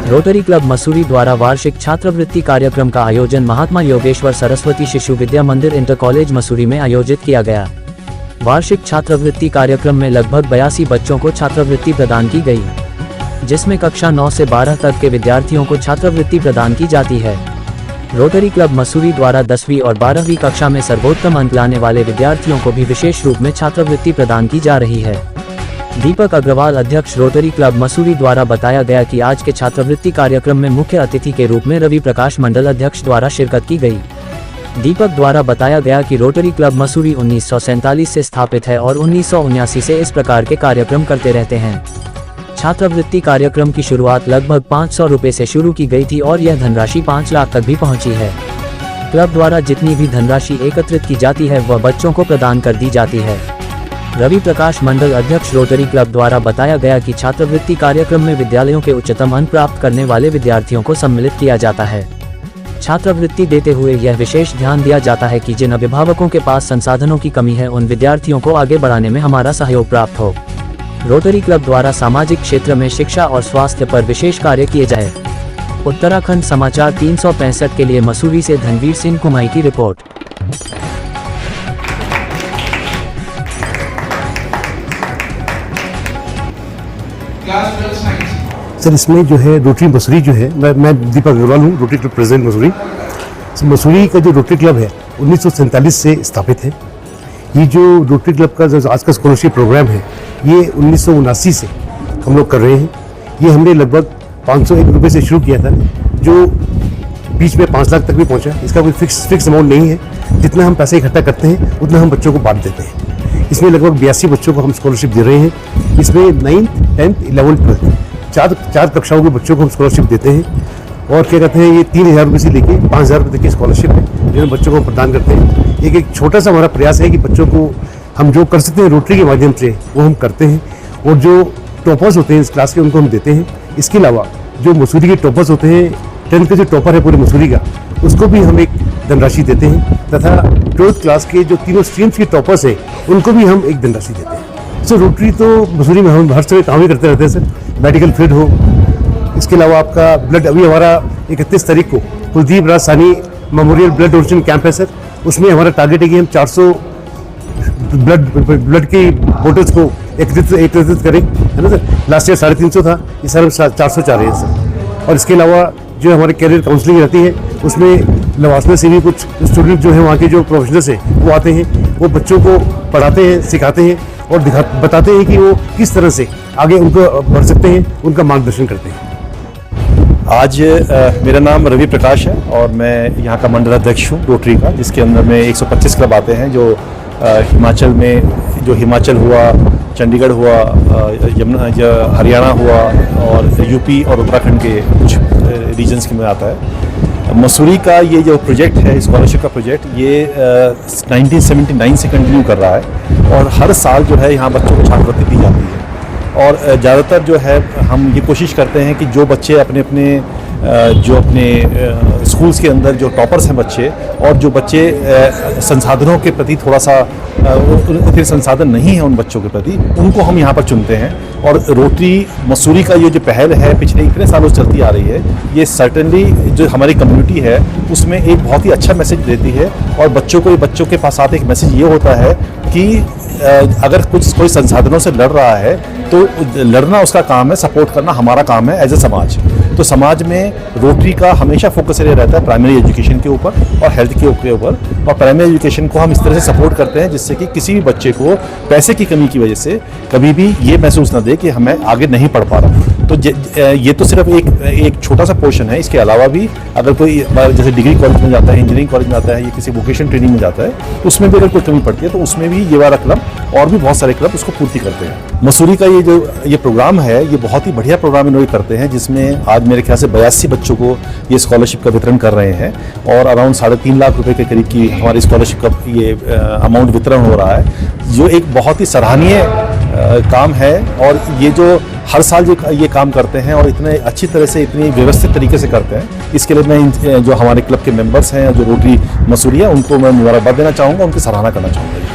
Rotary club Mussoorie द्वारा वार्षिक छात्रवृत्ति कार्यक्रम का आयोजन महात्मा योगेश्वर सरस्वती शिशु विद्या मंदिर इंटर कॉलेज मसूरी में आयोजित किया गया। वार्षिक छात्रवृत्ति कार्यक्रम में लगभग 82 बच्चों को छात्रवृत्ति प्रदान की गई, जिसमें कक्षा 9 से 12 तक के विद्यार्थियों को छात्रवृत्ति प्रदान की जाती है। रोटरी क्लब मसूरी द्वारा 10वीं और 12वीं कक्षा में सर्वोत्तम अंक लाने वाले विद्यार्थियों को भी विशेष रूप में छात्रवृत्ति प्रदान की जा रही है। दीपक अग्रवाल, अध्यक्ष रोटरी क्लब मसूरी द्वारा बताया गया कि आज के छात्रवृत्ति कार्यक्रम में मुख्य अतिथि के रूप में रवि प्रकाश मंडल अध्यक्ष द्वारा शिरकत की गई। दीपक द्वारा बताया गया कि रोटरी क्लब मसूरी 1947 से स्थापित है और 1979 से इस प्रकार के कार्यक्रम करते रहते हैं। छात्रवृत्ति कार्यक्रम की शुरुआत लगभग 500 रुपये से शुरू की गई थी और यह धनराशि 5 लाख तक भी पहुंची है। क्लब द्वारा जितनी भी धनराशि एकत्रित की जाती है वह बच्चों को प्रदान कर दी जाती है। रवि प्रकाश मंडल, अध्यक्ष रोटरी क्लब द्वारा बताया गया कि छात्रवृत्ति कार्यक्रम में विद्यालयों के उच्चतम अंक प्राप्त करने वाले विद्यार्थियों को सम्मिलित किया जाता है। छात्रवृत्ति देते हुए यह विशेष ध्यान दिया जाता है कि जिन अभिभावकों के पास संसाधनों की कमी है उन विद्यार्थियों को आगे बढ़ाने में हमारा सहयोग प्राप्त हो। रोटरी क्लब द्वारा सामाजिक क्षेत्र में शिक्षा और स्वास्थ्य पर विशेष कार्य किए जाए। उत्तराखंड समाचार 365 के लिए मसूरी से धनवीर सिंह कुमाई की रिपोर्ट। सर, इसमें जो है रोटरी मसूरी जो है, मैं दीपक अग्रवाल हूँ, rotary club president Mussoorie. Mussoorie का जो रोटरी क्लब है 1947 से स्थापित है। ये जो रोटरी क्लब का जो आज का स्कॉलरशिप प्रोग्राम है ये 1979 से हम लोग कर रहे हैं। ये हमने लगभग 501 रुपये से शुरू किया था, जो बीच में 5 लाख तक भी पहुँचा। इसका कोई फिक्स अमाउंट नहीं है, जितना हम पैसे इकट्ठा करते हैं उतना हम बच्चों को बांट देते हैं। इसमें लगभग 82 बच्चों को हम स्कॉलरशिप दे रहे हैं। इसमें 9th, 10th, 11th, 12th चार कक्षाओं के बच्चों को हम स्कॉलरशिप देते हैं। और क्या कहते हैं, ये 3000 रुपये से लेके 5000 रुपये तक की स्कॉलरशिप है जो हम बच्चों को प्रदान करते हैं। एक छोटा सा हमारा प्रयास है कि बच्चों को हम जो कर सकते हैं रोटरी के माध्यम से वो हम करते हैं, और जो टॉपर्स होते हैं इस क्लास के उनको हम देते हैं। इसके अलावा जो मसूरी के टॉपर्स होते हैं, 10th का जो टॉपर है पूरे मसूरी का, उसको भी हम एक धनराशि देते हैं, तथा 12th क्लास के जो तीनों स्ट्रीम्स के टॉपर्स हैं उनको भी हम एक धनराशि देते हैं। सर, रोटरी तो मसूरी में हम हर समय काम ही करते रहते हैं सर। मेडिकल फील्ड हो, इसके अलावा आपका ब्लड, अभी हमारा 31 तारीख को कुलदीप राज सानी मेमोरियल ब्लड डोनेशन कैंप है सर। उसमें हमारा टारगेट है कि हम 400 ब्लड की बोटल्स को एकत्रित करें, है ना सर। लास्ट ईयर 350 था, इस साल हम 400 चाह रहे हैं सर। और इसके अलावा जो हमारे कैरियर काउंसलिंग रहती है उसमें लवासना से भी कुछ स्टूडेंट जो है वहाँ के जो प्रोफेशनल्स हैं वो आते हैं, वो बच्चों को पढ़ाते हैं, सिखाते हैं और बताते हैं कि वो किस तरह से आगे उनको बढ़ सकते हैं, उनका मार्गदर्शन करते हैं। आज मेरा नाम रवि प्रकाश है और मैं यहाँ का मंडल अध्यक्ष हूँ रोटरी का, जिसके अंदर में 125 क्लब आते हैं जो हिमाचल में, जो हिमाचल हुआ, चंडीगढ़ हुआ, हरियाणा हुआ और यूपी और उत्तराखंड के कुछ रीजन्स में आता है। मसूरी का ये जो प्रोजेक्ट है, स्कॉलरशिप का प्रोजेक्ट, ये 1979 से कंटिन्यू कर रहा है और हर साल जो है यहाँ बच्चों को छात्रवृत्ति दी जाती है। और ज़्यादातर जो है हम ये कोशिश करते हैं कि जो बच्चे अपने स्कूल्स के अंदर जो टॉपर्स हैं बच्चे, और जो बच्चे संसाधनों के प्रति थोड़ा सा उतने संसाधन नहीं है उन बच्चों के प्रति, उनको हम यहाँ पर चुनते हैं। और रोटरी मसूरी का ये जो पहल है पिछले इतने सालों से चलती आ रही है, ये सर्टेनली जो हमारी कम्युनिटी है उसमें एक बहुत ही अच्छा मैसेज देती है। और बच्चों के पास एक मैसेज ये होता है कि अगर कोई संसाधनों से लड़ रहा है तो लड़ना उसका काम है, सपोर्ट करना हमारा काम है एज ए समाज। तो समाज में रोटरी का हमेशा फोकस ये रहता है प्राइमरी एजुकेशन के ऊपर और हेल्थ के ऊपर। और प्राइमरी एजुकेशन को हम इस तरह से सपोर्ट करते हैं जिससे कि किसी भी बच्चे को पैसे की कमी की वजह से कभी भी ये महसूस ना दे कि हमें आगे नहीं पढ़ पा रहा। तो ये तो सिर्फ एक छोटा सा पोर्शन है। इसके अलावा भी अगर कोई जैसे डिग्री कॉलेज में जाता है, इंजीनियरिंग कॉलेज में जाता है या किसी वोकेशन ट्रेनिंग में जाता है, तो उसमें भी अगर कोई कमी पड़ती है तो उसमें भी ये वाला क्लब और भी बहुत सारे क्लब उसको पूर्ति करते हैं। मसूरी का ये प्रोग्राम है, ये बहुत ही बढ़िया प्रोग्राम इन्होंने करते हैं, जिसमें आज मेरे ख्याल से 82 बच्चों को ये स्कॉलरशिप का वितरण कर रहे हैं और अराउंड 3.5 लाख रुपए के करीब की हमारी स्कॉलरशिप का ये अमाउंट वितरण हो रहा है, जो एक बहुत ही सराहनीय काम है। और ये जो हर साल ये काम करते हैं और इतने अच्छी तरह से, इतनी व्यवस्थित तरीके से करते हैं, इसके लिए मैं जो हमारे क्लब के मेंबर्स हैं, जो रोटरी मसूरी है, उनको मैं मुबारकबाद देना चाहूँगा, उनकी सराहना करना चाहूँगा।